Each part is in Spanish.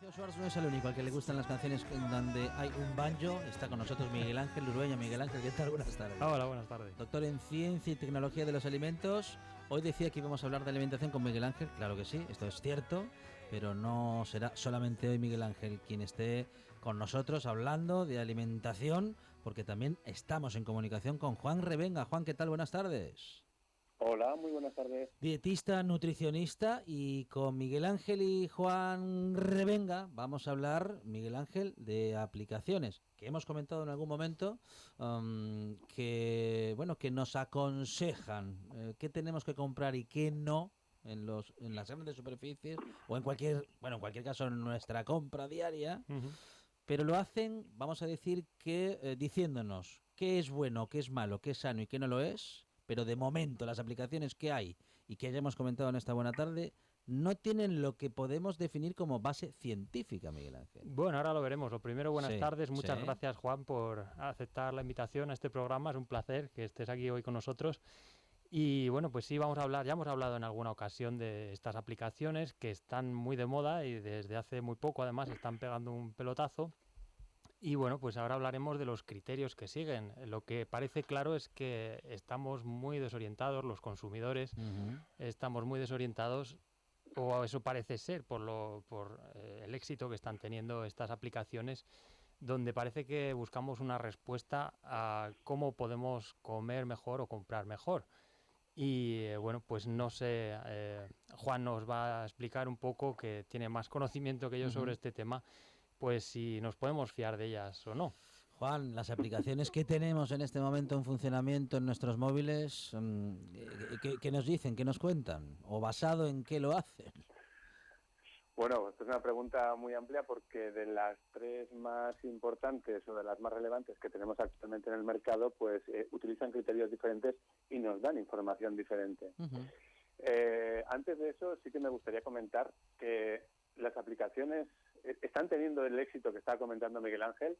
Rocío Suárez no es el único al que le gustan las canciones en donde hay un banjo. Está con nosotros Miguel Ángel Urueña. Miguel Ángel, ¿qué tal? Buenas tardes. Hola, buenas tardes. Doctor en Ciencia y Tecnología de los Alimentos. Hoy decía que íbamos a hablar de alimentación con Miguel Ángel. Claro que sí, esto es cierto, pero no será solamente hoy Miguel Ángel quien esté con nosotros hablando de alimentación, porque también estamos en comunicación con Juan Revenga. Juan, ¿qué tal? Buenas tardes. Hola, muy buenas tardes. Dietista, nutricionista, y con Miguel Ángel y Juan Revenga vamos a hablar, Miguel Ángel, de aplicaciones que hemos comentado en algún momento, que bueno, que nos aconsejan qué tenemos que comprar y qué no en las grandes superficies o en cualquier caso en nuestra compra diaria. Pero lo hacen, vamos a decir que diciéndonos qué es bueno, qué es malo, qué es sano y qué no lo es. Pero de momento las aplicaciones que hay y que ya hemos comentado en esta buena tarde no tienen lo que podemos definir como base científica, Miguel Ángel. Bueno, ahora lo veremos. Lo primero, buenas tardes. Muchas sí. Gracias, Juan, por aceptar la invitación a este programa. Es un placer que estés aquí hoy con nosotros. Y bueno, pues sí, vamos a hablar, ya hemos hablado en alguna ocasión de estas aplicaciones que están muy de moda y desde hace muy poco además están pegando un pelotazo. Y bueno, pues ahora hablaremos de los criterios que siguen. Lo que parece claro es que estamos muy desorientados, los consumidores estamos muy desorientados, o eso parece ser por el éxito que están teniendo estas aplicaciones, donde parece que buscamos una respuesta a cómo podemos comer mejor o comprar mejor. Y bueno, pues no sé, Juan nos va a explicar un poco, que tiene más conocimiento que yo sobre este tema, pues si nos podemos fiar de ellas o no. Juan, las aplicaciones que tenemos en este momento en funcionamiento en nuestros móviles, ¿qué nos dicen? ¿Qué nos cuentan? ¿O basado en qué lo hacen? Bueno, esta es una pregunta muy amplia porque de las tres más importantes o de las más relevantes que tenemos actualmente en el mercado, pues utilizan criterios diferentes y nos dan información diferente. Antes de eso, sí que me gustaría comentar que las aplicaciones están teniendo el éxito que estaba comentando Miguel Ángel,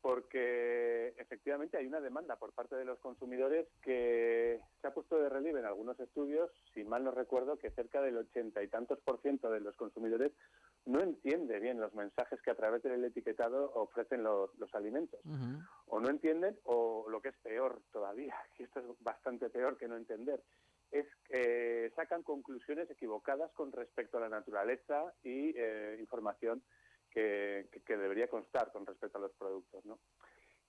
porque efectivamente hay una demanda por parte de los consumidores que se ha puesto de relieve en algunos estudios, si mal no recuerdo, que cerca del 80 y tantos % de los consumidores no entiende bien los mensajes que a través del etiquetado ofrecen los alimentos. O no entienden, o lo que es peor todavía, y esto es bastante peor que no entender, es que sacan conclusiones equivocadas con respecto a la naturaleza y información que debería constar con respecto a los productos, ¿no?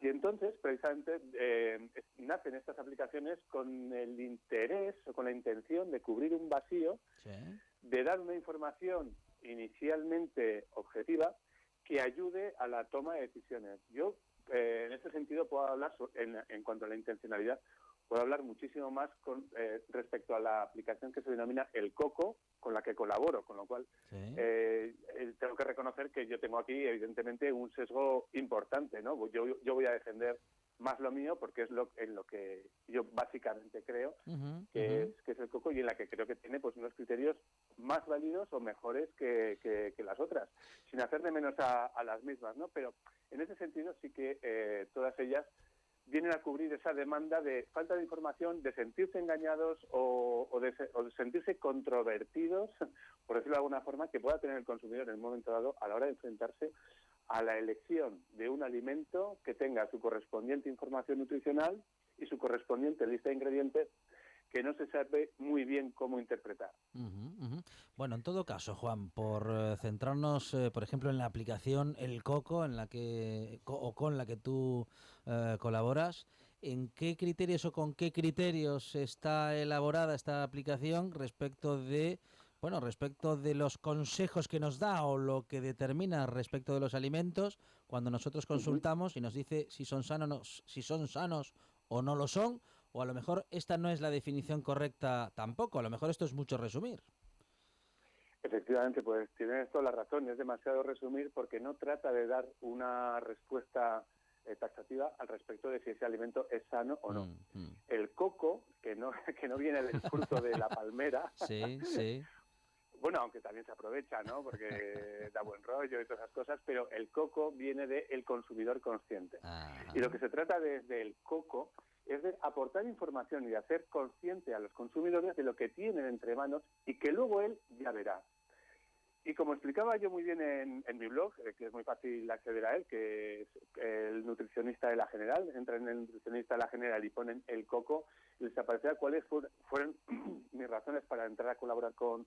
Y entonces, precisamente, nacen estas aplicaciones con el interés o con la intención de cubrir un vacío, de dar una información inicialmente objetiva que ayude a la toma de decisiones. Yo, en este sentido, puedo hablar, en cuanto a la intencionalidad, puedo hablar muchísimo más respecto a la aplicación que se denomina El Coco, con la que colaboro, con lo cual tengo que reconocer que yo tengo aquí, evidentemente, un sesgo importante, ¿no? Yo voy a defender más lo mío porque es en lo que yo básicamente creo que es el Coco, y en la que creo que tiene pues unos criterios más válidos o mejores que las otras, sin hacer de menos a las mismas, ¿no? Pero en ese sentido sí que todas ellas vienen a cubrir esa demanda de falta de información, de sentirse engañados o de sentirse controvertidos, por decirlo de alguna forma, que pueda tener el consumidor en un momento dado a la hora de enfrentarse a la elección de un alimento que tenga su correspondiente información nutricional y su correspondiente lista de ingredientes que no se sabe muy bien cómo interpretar. Bueno, en todo caso, Juan, por centrarnos, por ejemplo, en la aplicación El Coco, en la que con la que tú colaboras, ¿en qué criterios o con qué criterios está elaborada esta aplicación respecto de los consejos que nos da o lo que determina respecto de los alimentos cuando nosotros consultamos y nos dice si son sanos o no lo son? O a lo mejor esta no es la definición correcta tampoco, a lo mejor esto es mucho resumir. Efectivamente, pues tienes toda la razón, es demasiado resumir porque no trata de dar una respuesta taxativa al respecto de si ese alimento es sano o no. El coco, que no viene del fruto de la palmera, sí. Bueno, aunque también se aprovecha, ¿no? Porque da buen rollo y todas esas cosas, pero el coco viene del consumidor consciente. Y lo que se trata desde el coco es de aportar información y de hacer consciente a los consumidores de lo que tienen entre manos y que luego él ya verá. Y como explicaba yo muy bien en mi blog, que es muy fácil acceder a él, que es el nutricionista de la General, entran en el nutricionista de la General y ponen el coco, les aparecerá cuáles fueron mis razones para entrar a colaborar con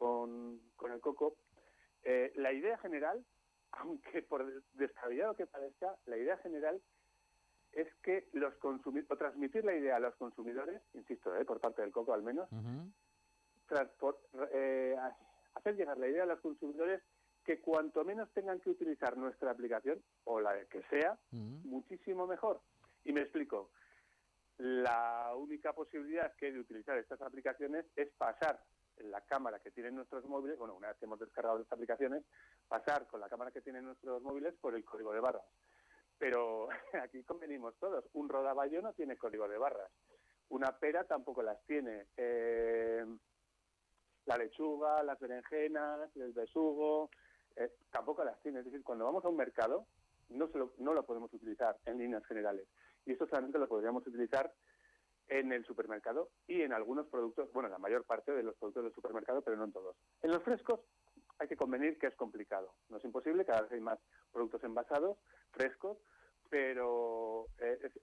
el coco. La idea general, aunque por descabellado que parezca, la idea general es que o transmitir la idea a los consumidores, insisto, por parte del coco al menos, hacer llegar la idea a los consumidores que cuanto menos tengan que utilizar nuestra aplicación, o la que sea, muchísimo mejor. Y me explico. La única posibilidad que hay de utilizar estas aplicaciones es pasar la cámara que tienen nuestros móviles, bueno, una vez que hemos descargado estas aplicaciones, pasar con la cámara que tienen nuestros móviles por el código de barras. Pero aquí convenimos todos, un rodaballo no tiene código de barras, una pera tampoco las tiene, la lechuga, las berenjenas, el besugo, tampoco las tiene. Es decir, cuando vamos a un mercado no lo podemos utilizar en líneas generales. Y esto solamente lo podríamos utilizar en el supermercado y en algunos productos, bueno, la mayor parte de los productos del supermercado, pero no en todos. En los frescos hay que convenir que es complicado. No es imposible, cada vez hay más productos envasados, frescos, pero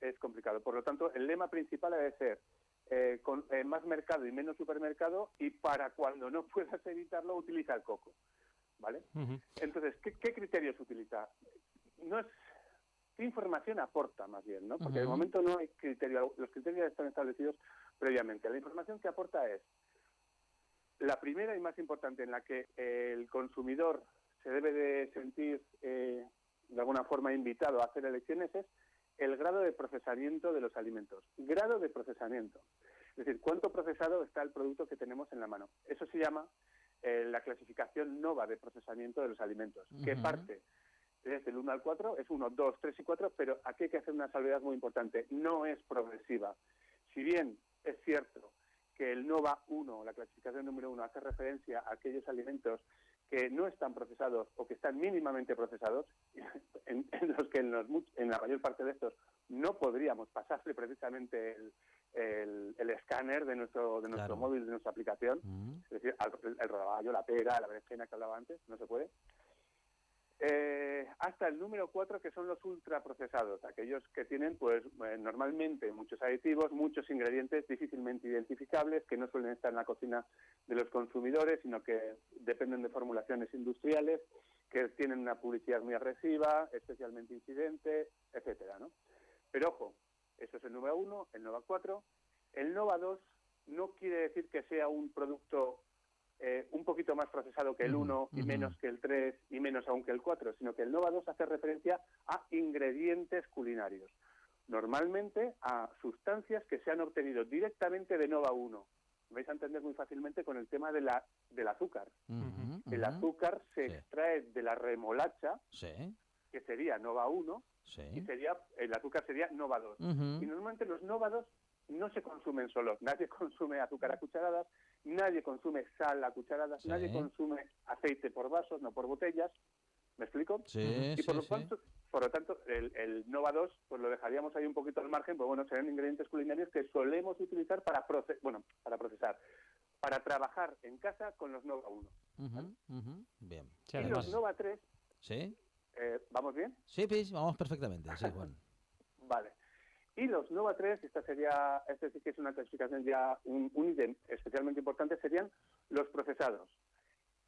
es complicado. Por lo tanto, el lema principal debe ser con más mercado y menos supermercado, y para cuando no puedas evitarlo, utiliza el coco, ¿vale? Uh-huh. Entonces, ¿qué criterios utiliza? No es... ¿Qué información aporta, más bien, no? Porque de momento no hay criterio, los criterios están establecidos previamente. La información que aporta es la primera y más importante, en la que el consumidor se debe de sentir de alguna forma invitado a hacer elecciones, es el grado de procesamiento de los alimentos. Grado de procesamiento. Es decir, cuánto procesado está el producto que tenemos en la mano. Eso se llama la clasificación NOVA de procesamiento de los alimentos, que parte desde el 1 al 4, es 1, 2, 3 y 4, pero aquí hay que hacer una salvedad muy importante. No es progresiva. Si bien es cierto que el NOVA 1, la clasificación número 1, hace referencia a aquellos alimentos que no están procesados o que están mínimamente procesados, en los que en la mayor parte de estos no podríamos pasarle precisamente el escáner de nuestro claro. móvil, de nuestra aplicación, es decir, el rodaballo, la pera, la berenjena que hablaba antes, no se puede. Hasta el número 4, que son los ultraprocesados, aquellos que tienen pues normalmente muchos aditivos, muchos ingredientes difícilmente identificables, que no suelen estar en la cocina de los consumidores, sino que dependen de formulaciones industriales, que tienen una publicidad muy agresiva, especialmente incidente, etcétera, ¿no? Pero ojo, eso es el NOVA 1, el NOVA 4. El NOVA 2 no quiere decir que sea un producto un poquito más procesado que el 1 y menos que el 3 y menos aún que el 4, sino que el NOVA 2 hace referencia a ingredientes culinarios, normalmente a sustancias que se han obtenido directamente de NOVA 1. Vais a entender muy fácilmente con el tema del azúcar. El azúcar se extrae de la remolacha, que sería NOVA 1, y el azúcar sería NOVA 2. Y normalmente los NOVA 2 no se consumen solos. Nadie consume azúcar a cucharadas, nadie consume sal a cucharadas, nadie consume aceite por vasos, no por botellas. ¿Me explico? Y por lo tanto, el NOVA 2 pues lo dejaríamos ahí un poquito al margen, pues bueno, serán ingredientes culinarios que solemos utilizar para procesar, para trabajar en casa con los NOVA 1. ¿Vale? Bien. Sí, y los NOVA 3... ¿Sí? ¿Vamos bien? Sí, vamos perfectamente. Sí, Juan. Vale. Y los NOVA 3, este sí que es una clasificación ya, un ítem especialmente importante, serían los procesados.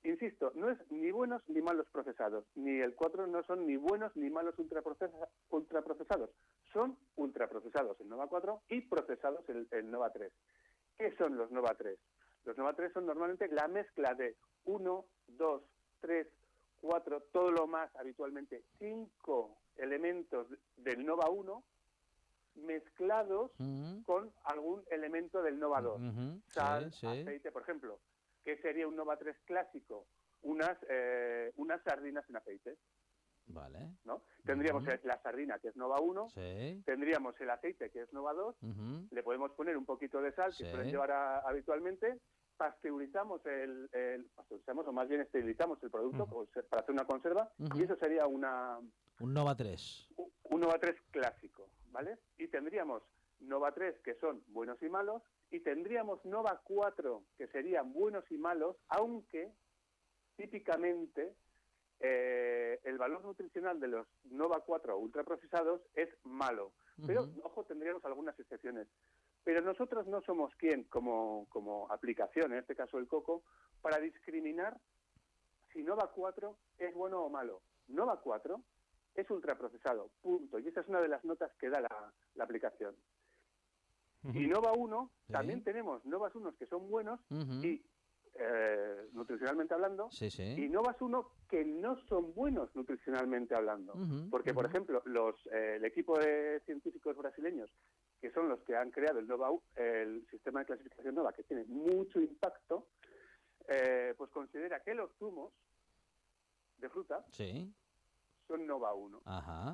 Insisto, no es ni buenos ni malos procesados, ni el 4 no son ni buenos ni malos ultraprocesados, son ultraprocesados el NOVA 4 y procesados el NOVA 3. ¿Qué son los NOVA 3? Los NOVA 3 son normalmente la mezcla de 1, 2, 3, 4, todo lo más habitualmente 5 elementos del NOVA 1, mezclados con algún elemento del NOVA 2. Sal, aceite, por ejemplo. ¿Qué sería un NOVA 3 clásico? Unas sardinas en aceite. Vale. ¿No? Tendríamos la sardina, que es NOVA 1, tendríamos el aceite, que es NOVA 2, le podemos poner un poquito de sal, que suelen llevar habitualmente, pasteurizamos o más bien esterilizamos el producto para hacer una conserva, y eso sería un NOVA 3. Un NOVA 3 clásico, ¿vale? Y tendríamos NOVA 3, que son buenos y malos, y tendríamos NOVA 4, que serían buenos y malos, aunque típicamente el valor nutricional de los Nova 4 ultraprocesados es malo. Pero, ojo, tendríamos algunas excepciones. Pero nosotros no somos quien, como aplicación, en este caso el coco, para discriminar si Nova 4 es bueno o malo. Nova 4 es ultraprocesado, punto. Y esa es una de las notas que da la aplicación. Y Nova 1, también tenemos Novas 1 que son buenos y nutricionalmente hablando, y Novas 1 que no son buenos nutricionalmente hablando. Porque, por ejemplo, el equipo de científicos brasileños, que son los que han creado el sistema de clasificación Nova, que tiene mucho impacto, pues considera que los zumos de fruta son Nova 1.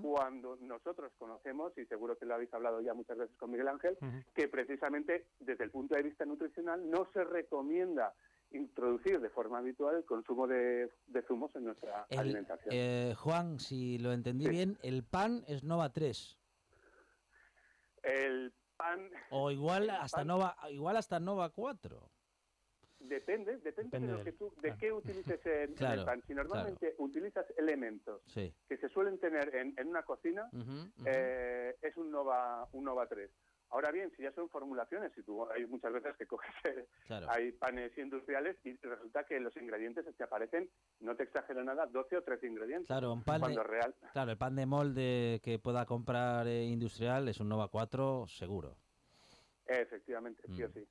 Cuando nosotros conocemos, y seguro que lo habéis hablado ya muchas veces con Miguel Ángel, que precisamente desde el punto de vista nutricional no se recomienda introducir de forma habitual el consumo de zumos en nuestra alimentación. Juan, si lo entendí bien, el pan es Nova 3. El pan... O igual hasta Nova 4. Depende de qué utilices en el pan. Si normalmente utilizas elementos que se suelen tener en una cocina, es un Nova 3. Ahora bien, si ya son formulaciones, hay muchas veces que coges, hay panes industriales y resulta que los ingredientes te aparecen, no te exagero nada, 12 o 13 ingredientes. Claro, el pan de molde que pueda comprar industrial es un Nova 4 seguro. Efectivamente, sí o sí.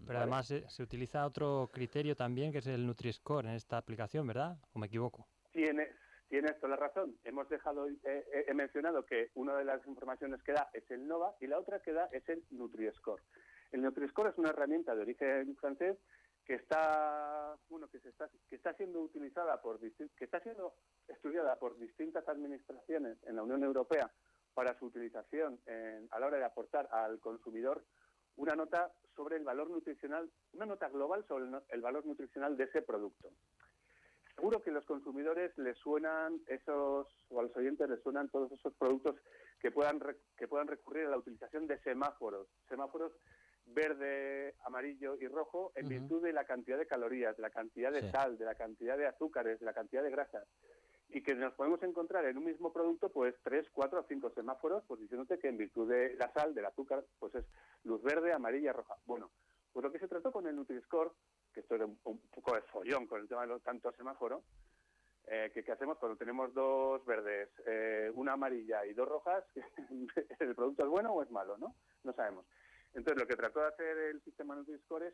Pero además se utiliza otro criterio también, que es el Nutri-Score en esta aplicación, ¿verdad? ¿O me equivoco? Tienes toda la razón. He mencionado que una de las informaciones que da es el Nova y la otra que da es el Nutri-Score. El Nutri-Score es una herramienta de origen francés que está siendo utilizada que está siendo estudiada por distintas administraciones en la Unión Europea para su utilización a la hora de aportar al consumidor una nota sobre el valor nutricional, una nota global sobre el valor nutricional de ese producto. Seguro que a los consumidores les suenan o a los oyentes les suenan todos esos productos que puedan recurrir a la utilización de semáforos verde, amarillo y rojo en virtud de la cantidad de calorías, de la cantidad de sal, de la cantidad de azúcares, de la cantidad de grasas. Y que nos podemos encontrar en un mismo producto, pues 3, 4 o 5 semáforos, pues diciéndote que en virtud de la sal, del azúcar, pues es luz verde, amarilla, roja. Bueno, pues lo que se trató con el Nutri-Score, que esto era un poco de follón con el tema de los tantos semáforos, que hacemos cuando tenemos 2 verdes, una amarilla y 2 rojas, ¿el producto es bueno o es malo? No sabemos. Entonces, lo que trató de hacer el sistema Nutri-Score es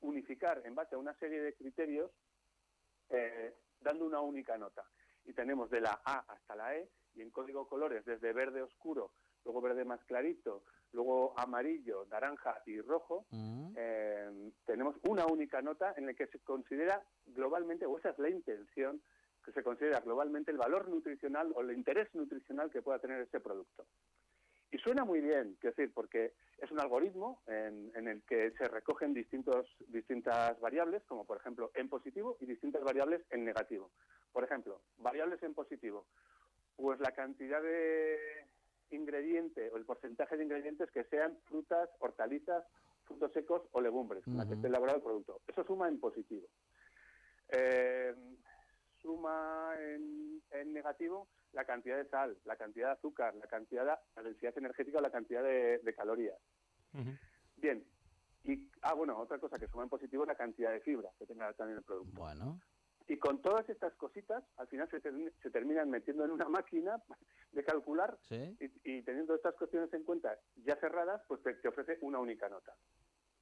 unificar en base a una serie de criterios, dando una única nota. Y tenemos de la A hasta la E, y en código colores desde verde oscuro, luego verde más clarito, luego amarillo, naranja y rojo, tenemos una única nota en la que se considera globalmente, o esa es la intención, que se considera globalmente el valor nutricional o el interés nutricional que pueda tener ese producto. Y suena muy bien, quiero decir, porque es un algoritmo en el que se recogen distintas variables, como por ejemplo en positivo, y distintas variables en negativo. Por ejemplo, variables en positivo, pues la cantidad de ingredientes o el porcentaje de ingredientes que sean frutas, hortalizas, frutos secos o legumbres, con la que esté elaborado el producto. Eso suma en positivo. Suma en negativo la cantidad de sal, la cantidad de azúcar, la densidad energética o la cantidad de calorías. Bien. Y otra cosa que suma en positivo es la cantidad de fibra que tenga también el producto. Bueno. Y con todas estas cositas, al final se terminan metiendo en una máquina de calcular y teniendo estas cuestiones en cuenta ya cerradas, pues te ofrece una única nota.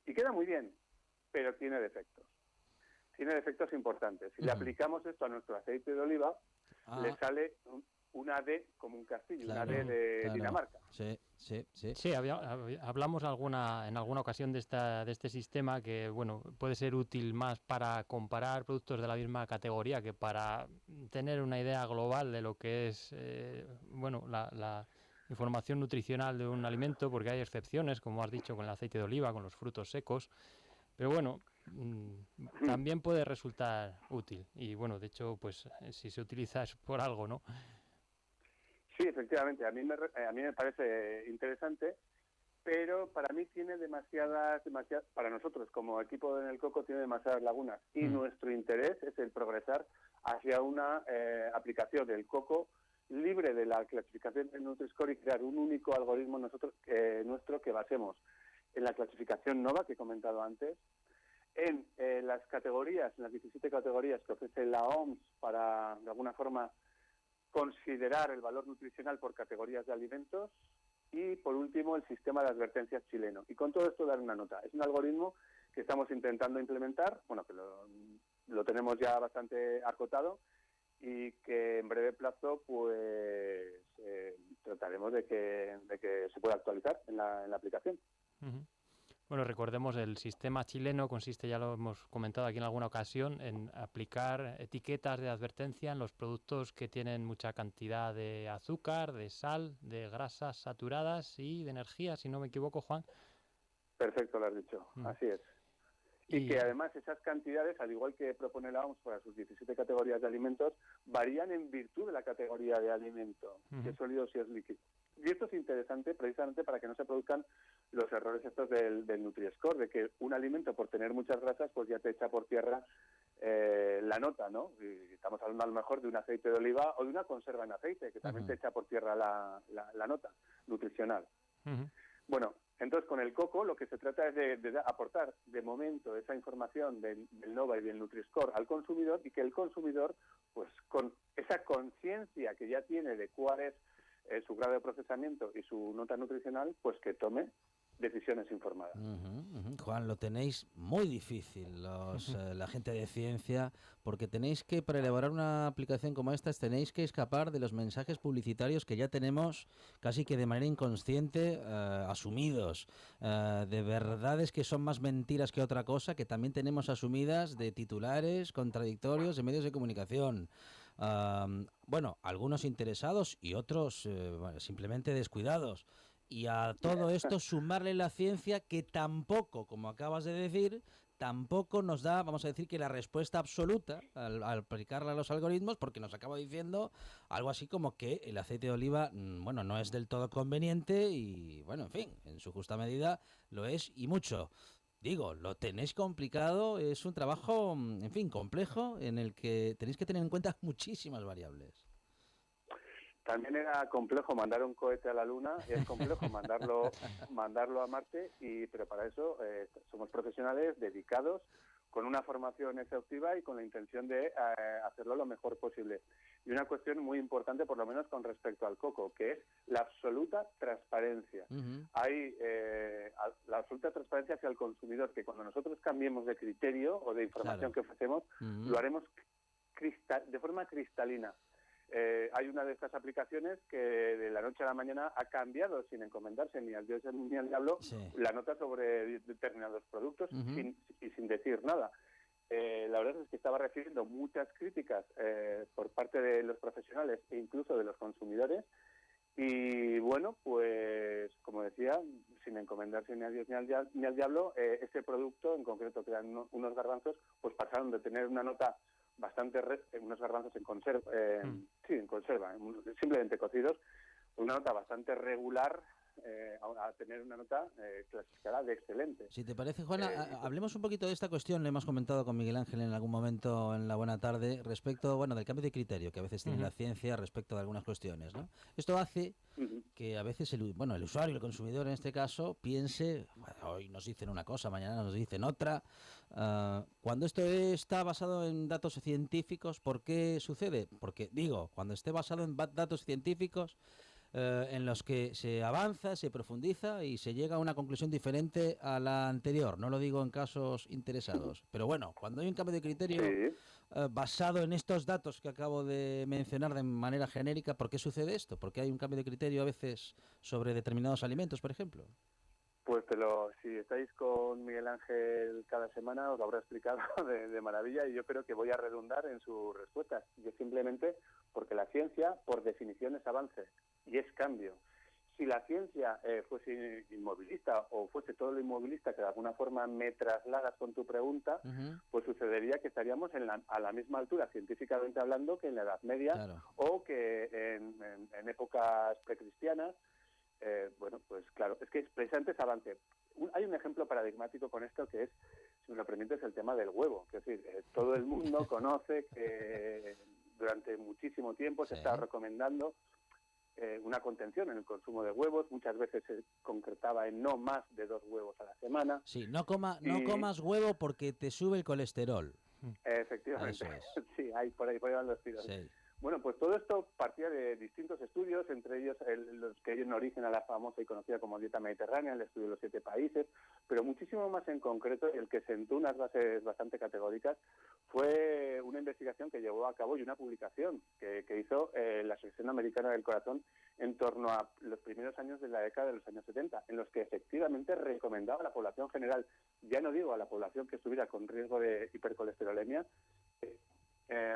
Y queda muy bien, pero tiene defectos. Tiene defectos importantes. Si le aplicamos esto a nuestro aceite de oliva, le sale una D como un castillo, una D de Dinamarca. Sí, hablamos en alguna ocasión de este sistema que, bueno, puede ser útil más para comparar productos de la misma categoría que para tener una idea global de lo que es, la información nutricional de un alimento, porque hay excepciones, como has dicho, con el aceite de oliva, con los frutos secos, pero bueno, también puede resultar útil y, bueno, de hecho, pues si se utiliza es por algo, ¿no? Sí, efectivamente, a mí me parece interesante pero para mí tiene demasiadas, para nosotros como equipo en el coco tiene demasiadas lagunas y nuestro interés es el progresar hacia una aplicación del coco libre de la clasificación de Nutri-Score y crear un único algoritmo nuestro que basemos en la clasificación NOVA que he comentado antes, en las categorías, en las 17 categorías que ofrece la OMS para, de alguna forma, considerar el valor nutricional por categorías de alimentos y, por último, el sistema de advertencias chileno. Y con todo esto dar una nota. Es un algoritmo que estamos intentando implementar, bueno, que lo tenemos ya bastante acotado y que en breve plazo pues trataremos de que se pueda actualizar en la aplicación. Uh-huh. Bueno, recordemos, el sistema chileno consiste, ya lo hemos comentado aquí en alguna ocasión, en aplicar etiquetas de advertencia en los productos que tienen mucha cantidad de azúcar, de sal, de grasas saturadas y de energía, si no me equivoco, Juan. Perfecto, lo has dicho, así es. Y que además esas cantidades, al igual que propone la OMS para sus 17 categorías de alimentos, varían en virtud de la categoría de alimento, si es sólido o si es líquido. Y esto es interesante precisamente para que no se produzcan los errores estos del Nutri-Score, de que un alimento por tener muchas grasas pues ya te echa por tierra la nota, ¿no? Y estamos hablando a lo mejor de un aceite de oliva o de una conserva en aceite, que también te echa por tierra la nota nutricional. Bueno, entonces con el coco lo que se trata es de aportar de momento esa información del NOVA y del Nutri-Score al consumidor y que el consumidor, pues con esa conciencia que ya tiene de cuál es su grado de procesamiento y su nota nutricional, pues que tome decisiones informadas. Juan, lo tenéis muy difícil la gente de ciencia, porque tenéis que, para elaborar una aplicación como esta, tenéis que escapar de los mensajes publicitarios que ya tenemos casi que de manera inconsciente asumidos, de verdades que son más mentiras que otra cosa, que también tenemos asumidas de titulares contradictorios en medios de comunicación. Bueno, algunos interesados y otros simplemente descuidados. Y a todo esto sumarle la ciencia que tampoco, como acabas de decir, tampoco nos da, vamos a decir, que la respuesta absoluta al aplicarla a los algoritmos, porque nos acaba diciendo algo así como que el aceite de oliva, bueno, no es del todo conveniente y, bueno, en fin, en su justa medida lo es y mucho. Digo, lo tenéis complicado, es un trabajo, en fin, complejo, en el que tenéis que tener en cuenta muchísimas variables. También era complejo mandar un cohete a la Luna, es complejo mandarlo a Marte, pero para eso somos profesionales dedicados, con una formación exhaustiva y con la intención de hacerlo lo mejor posible. Y una cuestión muy importante, por lo menos con respecto al coco, que es la absoluta transparencia. Hay la absoluta transparencia hacia el consumidor, que cuando nosotros cambiemos de criterio o de información que ofrecemos, lo haremos de forma cristalina. Hay una de estas aplicaciones que de la noche a la mañana ha cambiado, sin encomendarse ni al Dios ni al diablo, la nota sobre determinados productos y sin decir nada. La verdad es que estaba recibiendo muchas críticas por parte de los profesionales e incluso de los consumidores. Y bueno, pues como decía, sin encomendarse ni a Dios ni al diablo, este producto, en concreto que eran unos garbanzos, pues pasaron de tener una nota bastante unos garbanzos en conserva, en conserva, simplemente cocidos, una nota bastante regular a tener una nota clasificada de excelente. Si te parece, Juana, hablemos un poquito de esta cuestión. Le hemos comentado con Miguel Ángel en algún momento en la buena tarde respecto, bueno, del cambio de criterio que a veces tiene la ciencia respecto de algunas cuestiones, ¿no? Esto hace que a veces el usuario, el consumidor en este caso, piense, bueno, hoy nos dicen una cosa, mañana nos dicen otra. Cuando esto está basado en datos científicos, ¿por qué sucede? Porque, cuando esté basado en datos científicos, en los que se avanza, se profundiza y se llega a una conclusión diferente a la anterior. No lo digo en casos interesados. Pero bueno, cuando hay un cambio de criterio basado en estos datos que acabo de mencionar de manera genérica, ¿por qué sucede esto? ¿Por qué hay un cambio de criterio a veces sobre determinados alimentos, por ejemplo? Pues si estáis con Miguel Ángel cada semana, os lo habrá explicado de maravilla y yo creo que voy a redundar en sus respuestas. Y es simplemente porque la ciencia, por definición, es avance y es cambio. Si la ciencia fuese inmovilista o fuese todo lo inmovilista que de alguna forma me trasladas con tu pregunta, pues sucedería que estaríamos a la misma altura, científicamente hablando, que en la Edad Media o que en épocas precristianas. bueno, pues claro, es que es precisamente ese avance. Hay un ejemplo paradigmático con esto que es, si me lo permites, el tema del huevo. Es decir, todo el mundo conoce que durante muchísimo tiempo se está recomendando una contención en el consumo de huevos. Muchas veces se concretaba en no más de 2 huevos a la semana. Sí, no comas huevo porque te sube el colesterol. Efectivamente, Eso es. Sí, por ahí van los tiros. Sí. Bueno, pues todo esto partía de distintos estudios, entre ellos los que dieron origen a la famosa y conocida como dieta mediterránea, el estudio de los 7 países, pero muchísimo más en concreto, el que sentó unas bases bastante categóricas, fue una investigación que llevó a cabo y una publicación que hizo la Asociación Americana del Corazón en torno a los primeros años de la década de los años 70, en los que efectivamente recomendaba a la población general, ya no digo a la población que estuviera con riesgo de hipercolesterolemia,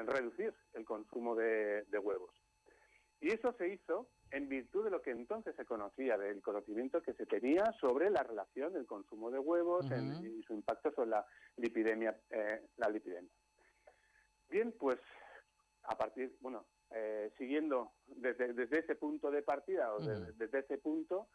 reducir el consumo de huevos. Y eso se hizo en virtud de lo que entonces se conocía, del conocimiento que se tenía sobre la relación del consumo de huevos y su impacto sobre la lipidemia. Bien, pues a partir, siguiendo desde ese punto de partida o desde ese punto,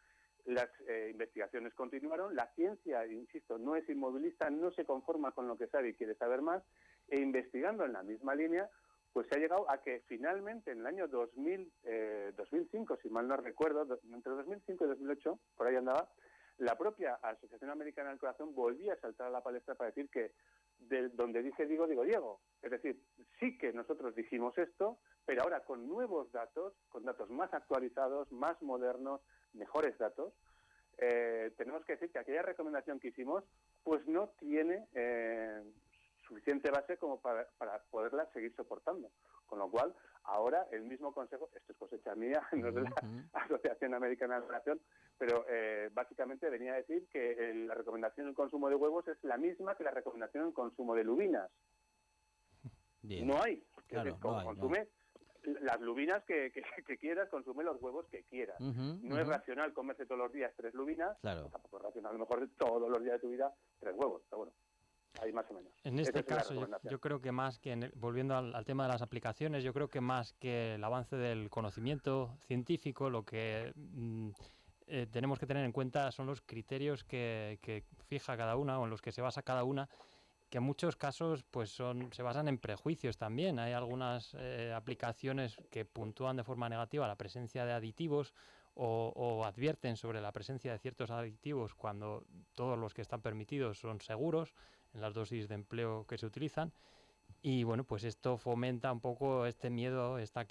las investigaciones continuaron. La ciencia, insisto, no es inmovilista, no se conforma con lo que sabe y quiere saber más, e investigando en la misma línea, pues se ha llegado a que finalmente en el año 2005, si mal no recuerdo, entre 2005 y 2008, por ahí andaba, la propia Asociación Americana del Corazón volvía a saltar a la palestra para decir que de donde dice digo Diego. Es decir, sí que nosotros dijimos esto, pero ahora con nuevos datos, con datos más actualizados, más modernos, mejores datos, tenemos que decir que aquella recomendación que hicimos pues no tiene suficiente base como para poderla seguir soportando. Con lo cual, ahora el mismo consejo, esto es cosecha mía, no es de la Asociación Americana de Corazón, pero básicamente venía a decir que la recomendación del consumo de huevos es la misma que la recomendación del consumo de lubinas. Bien. No hay. Claro, Consume las lubinas que quieras, consume los huevos que quieras. No es racional comerse todos los días 3 lubinas, tampoco es racional a lo mejor todos los días de tu vida 3 huevos, pero bueno. Ahí más o menos. En este caso, yo creo que más que, volviendo al tema de las aplicaciones, yo creo que más que el avance del conocimiento científico, lo que tenemos que tener en cuenta son los criterios que fija cada una o en los que se basa cada una, que en muchos casos pues se basan en prejuicios también. Hay algunas aplicaciones que puntúan de forma negativa la presencia de aditivos o advierten sobre la presencia de ciertos aditivos cuando todos los que están permitidos son seguros en las dosis de empleo que se utilizan. Y bueno, pues esto fomenta un poco este miedo, esta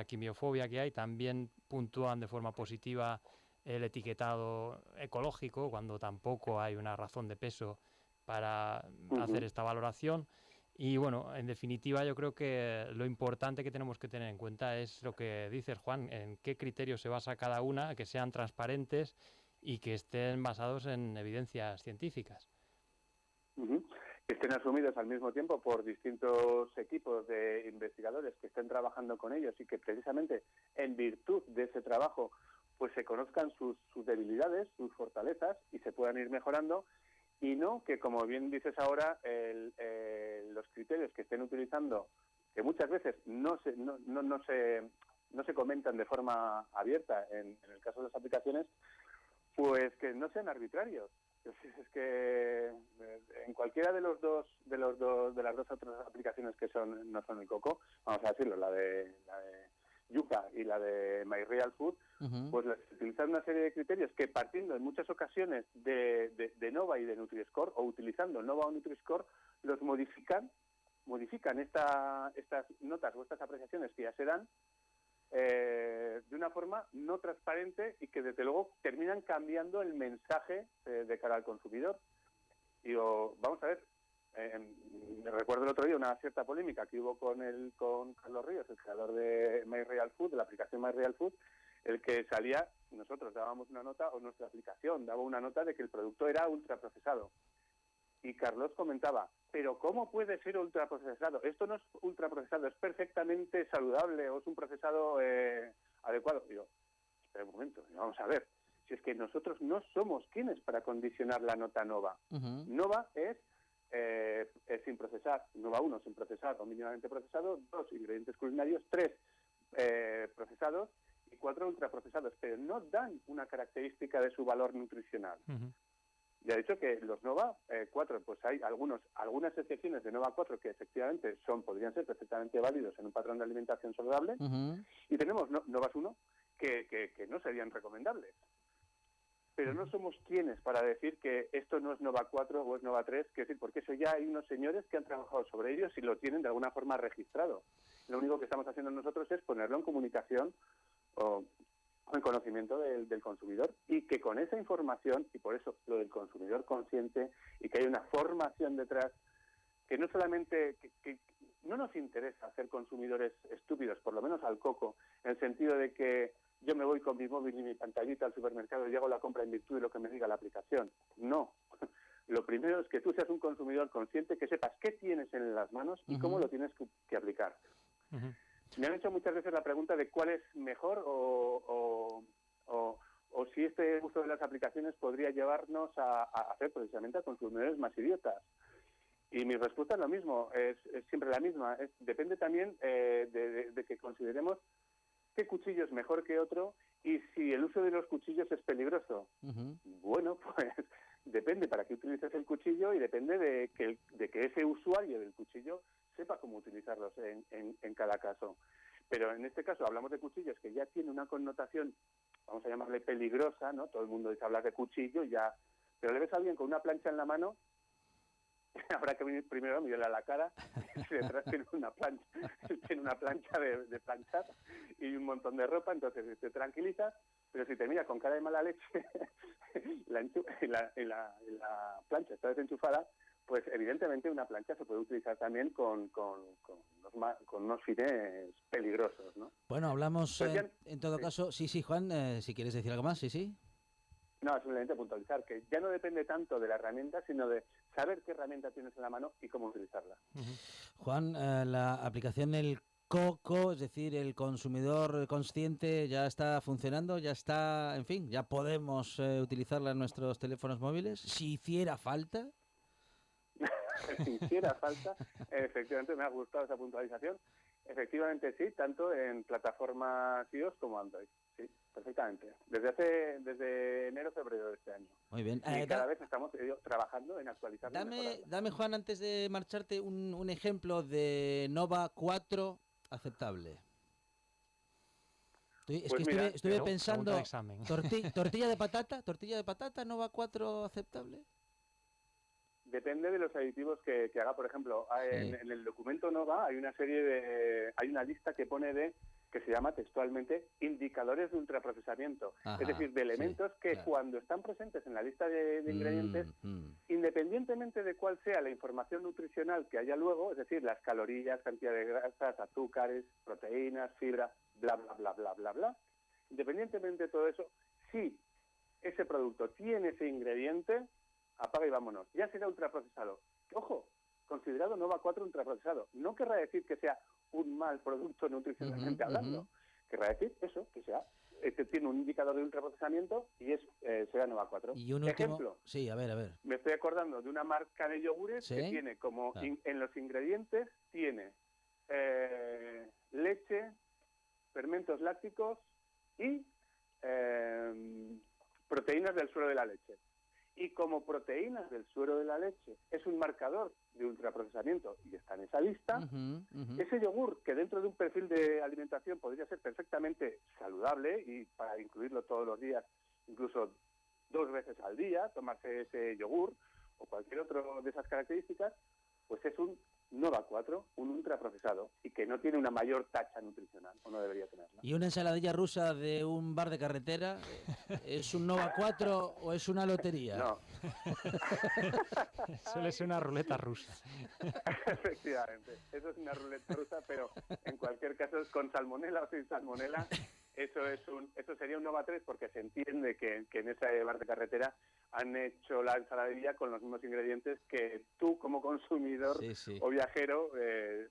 quimiofobia que hay. También puntúan de forma positiva el etiquetado ecológico, cuando tampoco hay una razón de peso para hacer esta valoración. Y bueno, en definitiva, yo creo que lo importante que tenemos que tener en cuenta es lo que dices, Juan, en qué criterios se basa cada una, que sean transparentes y que estén basados en evidencias científicas. Que estén asumidos al mismo tiempo por distintos equipos de investigadores que estén trabajando con ellos y que precisamente en virtud de ese trabajo pues se conozcan sus debilidades, sus fortalezas y se puedan ir mejorando, y no que, como bien dices ahora, los criterios que estén utilizando, que muchas veces no se comentan de forma abierta en el caso de las aplicaciones, pues que no sean arbitrarios. Es que en cualquiera de las dos otras aplicaciones que no son el coco, vamos a decirlo, la de Yuka y la de MyRealFood, pues utilizar una serie de criterios que, partiendo en muchas ocasiones de Nova y de Nutri-Score, o utilizando Nova o Nutri-Score, los modifican estas notas o estas apreciaciones que ya se dan de una forma no transparente y que desde luego terminan cambiando el mensaje de cara al consumidor. Digo, vamos a ver, recuerdo el otro día una cierta polémica que hubo con Carlos Ríos, el creador de MyRealFood, de la aplicación MyRealFood, el que salía, nosotros dábamos una nota, o nuestra aplicación daba una nota de que el producto era ultraprocesado. Y Carlos comentaba, pero ¿cómo puede ser ultraprocesado? Esto no es ultraprocesado, es perfectamente saludable o es un procesado adecuado. Digo, espera un momento, vamos a ver. Si es que nosotros no somos quienes para condicionar la nota Nova. Nova es sin procesar. Nova 1, sin procesar o mínimamente procesado. 2, ingredientes culinarios. 3, procesados. y 4 ultraprocesados, pero no dan una característica de su valor nutricional. Ya he dicho que los Nova 4, pues hay algunas excepciones de Nova 4 que efectivamente podrían ser perfectamente válidos en un patrón de alimentación saludable, y tenemos Novas 1 que no serían recomendables. Pero no somos quienes para decir que esto no es Nova 4 o es Nova 3, que decir, porque eso ya hay unos señores que han trabajado sobre ellos y lo tienen de alguna forma registrado. Lo único que estamos haciendo nosotros es ponerlo en comunicación o en conocimiento del consumidor, y que con esa información, y por eso lo del consumidor consciente, y que hay una formación detrás, que no solamente que no nos interesa ser consumidores estúpidos, por lo menos al coco, en el sentido de que yo me voy con mi móvil y mi pantallita al supermercado y hago la compra en virtud de lo que me diga la aplicación. No. Lo primero es que tú seas un consumidor consciente, que sepas qué tienes en las manos y cómo lo tienes que aplicar. Me han hecho muchas veces la pregunta de cuál es mejor o si este uso de las aplicaciones podría llevarnos a hacer precisamente a consumidores más idiotas. Y mi respuesta es lo mismo, es siempre la misma. Depende también de que consideremos qué cuchillo es mejor que otro y si el uso de los cuchillos es peligroso. Bueno, pues depende para qué utilices el cuchillo y depende de que ese usuario del cuchillo sepa cómo utilizarlos en cada caso. Pero en este caso hablamos de cuchillos que ya tienen una connotación, vamos a llamarle peligrosa, ¿no? Todo el mundo dice hablar de cuchillo, ya, pero le ves a alguien con una plancha en la mano, habrá que venir primero a mirarle a la cara, si detrás tiene una plancha de planchar y un montón de ropa, entonces te tranquilizas, pero si te mira con cara de mala leche la plancha está desenchufada, pues evidentemente una plancha se puede utilizar también con unos fines peligrosos, ¿no? Bueno, hablamos pues en todo caso, sí, Juan, si quieres decir algo más, sí. No, simplemente puntualizar que ya no depende tanto de la herramienta, sino de saber qué herramienta tienes en la mano y cómo utilizarla. Juan, la aplicación del coco, es decir, el consumidor consciente, ya está funcionando, ya está, en fin, ya podemos utilizarla en nuestros teléfonos móviles, si hiciera falta. Si hiciera falta, efectivamente me ha gustado esa puntualización. Efectivamente sí, tanto en plataformas iOS como Android. Sí, perfectamente. Desde enero-febrero de este año. Muy bien. Y cada vez estamos trabajando en actualizarlo. Dame, Juan, antes de marcharte, un ejemplo de Nova 4 aceptable. Estuve pensando, tortilla de patata, Nova 4 aceptable. Depende de los aditivos que haga. Por ejemplo, en el documento Nova hay una lista que pone que se llama textualmente indicadores de ultraprocesamiento. Es decir, de elementos que cuando están presentes en la lista de ingredientes, independientemente de cuál sea la información nutricional que haya luego, es decir, las calorías, cantidad de grasas, azúcares, proteínas, fibra, bla, bla, bla, bla, bla, bla, independientemente de todo eso, si ese producto tiene ese ingrediente, apaga y vámonos. Ya será ultraprocesado. Ojo, considerado Nova 4 ultraprocesado. No querrá decir que sea un mal producto nutricionalmente hablando. Querrá decir eso, que sea tiene un indicador de ultraprocesamiento y será Nova 4. Y un último... Ejemplo. Sí, a ver. Me estoy acordando de una marca de yogures que tiene como en los ingredientes tiene leche, fermentos lácticos y proteínas del suero de la leche. Y como proteínas del suero de la leche es un marcador de ultraprocesamiento y está en esa lista, ese yogur, que dentro de un perfil de alimentación podría ser perfectamente saludable y para incluirlo todos los días, incluso 2 veces al día, tomarse ese yogur o cualquier otro de esas características, pues es un Nova 4, un ultraprocesado, y que no tiene una mayor tacha nutricional, o no debería tenerla. ¿Y una ensaladilla rusa de un bar de carretera es un Nova 4 o es una lotería? No. Suele ser una ruleta rusa. Efectivamente, eso es una ruleta rusa, pero en cualquier caso, con salmonela o sin salmonela, eso sería un Nova 3, porque se entiende que en ese bar de carretera han hecho la ensaladilla con los mismos ingredientes que tú como consumidor o viajero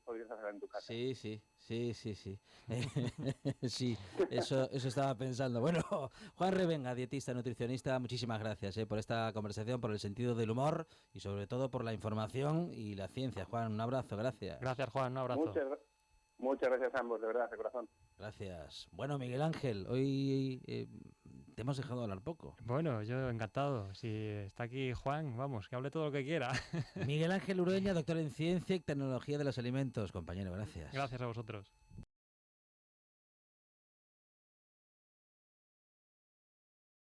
podrías hacer en tu casa. Sí. Sí, eso estaba pensando. Bueno, Juan Revenga, dietista, nutricionista, muchísimas gracias por esta conversación, por el sentido del humor y sobre todo por la información y la ciencia. Juan, un abrazo, gracias. Gracias, Juan, un abrazo. Muchas gracias a ambos, de verdad, de corazón. Gracias. Bueno, Miguel Ángel, hoy te hemos dejado hablar poco. Bueno, yo encantado. Si está aquí Juan, vamos, que hable todo lo que quiera. Miguel Ángel Ureña, doctor en Ciencia y Tecnología de los Alimentos. Compañero, gracias. Gracias a vosotros.